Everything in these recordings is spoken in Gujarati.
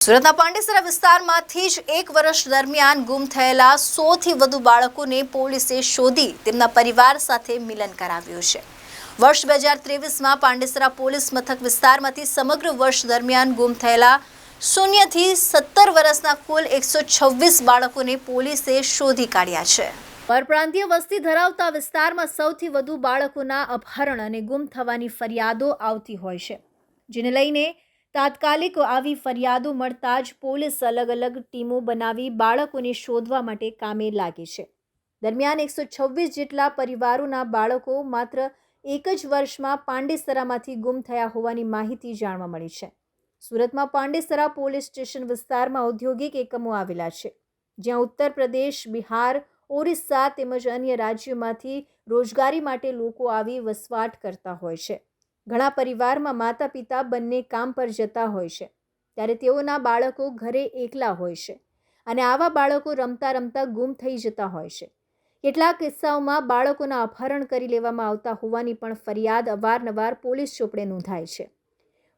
સુરતના પાંડેસરા વિસ્તારમાંથી જ 1 વર્ષ દરમિયાન ગુમ થયેલા 100થી વધુ બાળકોને પોલીસે શોધી તેમના પરિવાર સાથે મિલન કરાવ્યું છે। વર્ષ 2023માં પાંડેસરા પોલીસ મથક વિસ્તારમાંથી સમગ્ર વર્ષ દરમિયાન ગુમ થયેલા 0 થી 17 વર્ષના કુલ 126 બાળકોને પોલીસે શોધી કાઢ્યા છે। પરપ્રાંતીય વસ્તી ધરાવતા વિસ્તારમાં સૌથી વધુ બાળકોના અપહરણ અને ગુમ થવાની ફરિયાદો આવતી હોય છે, જેને લઈને તાત્કાલિક આવી ફરિયાદો મળતા જ પોલીસ અલગ અલગ ટીમો બનાવી બાળકોને શોધવા માટે કામે લાગી છે। દરમિયાન 126 જેટલા પરિવારોના બાળકો માત્ર એક જ વર્ષમાં પાંડેસરામાંથી ગુમ થયા હોવાની માહિતી જાણવા મળી છે। સુરતમાં પાંડેસરા પોલીસ સ્ટેશન વિસ્તારમાં ઔદ્યોગિક એકમો આવેલા છે, જ્યાં ઉત્તર પ્રદેશ, બિહાર, ઓરિસ્સા તેમજ અન્ય રાજ્યોમાંથી રોજગારી માટે લોકો આવી વસવાટ કરતા હોય છે। ઘણા પરિવારમાં માતા પિતા બંને કામ પર જતા હોય છે, ત્યારે તેઓના બાળકો ઘરે એકલા હોય છે અને આવા બાળકો રમતા રમતા ગુમ થઈ જતા હોય છે। કેટલાક કિસ્સાઓમાં બાળકોના અપહરણ કરી લેવામાં આવતા હોવાની પણ ફરિયાદ અવારનવાર પોલીસ ચોપડે નોંધાય છે।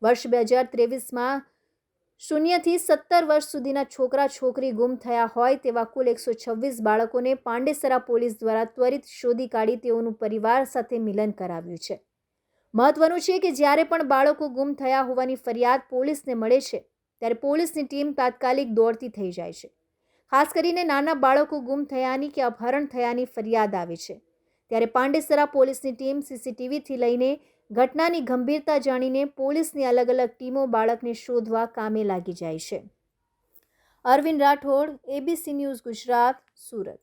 વર્ષ 2023માં 0 થી 17 વર્ષ સુધીના છોકરા છોકરી ગુમ થયા હોય તેવા કુલ 126 બાળકોને પાંડેસરા પોલીસ દ્વારા ત્વરિત શોધી કાઢી તેઓનું પરિવાર સાથે મિલન કરાવ્યું છે। મહત્વનું છે કે જ્યારે પણ બાળકો ગુમ થયા હોવાની ફરિયાદ પોલીસને મળે છે, ત્યારે પોલીસની ટીમ તાત્કાલિક દોડતી થઈ જાય છે। ખાસ કરીને નાના બાળકો ગુમ થયાની કે અપહરણ થયાની ફરિયાદ આવે છે, ત્યારે પાંડેસરા પોલીસની ટીમ સીસીટીવીથી લઈને ઘટનાની ગંભીરતા જાણીને પોલીસની અલગ અલગ ટીમો બાળકને શોધવા કામે લાગી જાય છે। Arvind Rathod, ABC news Gujarat, Surat.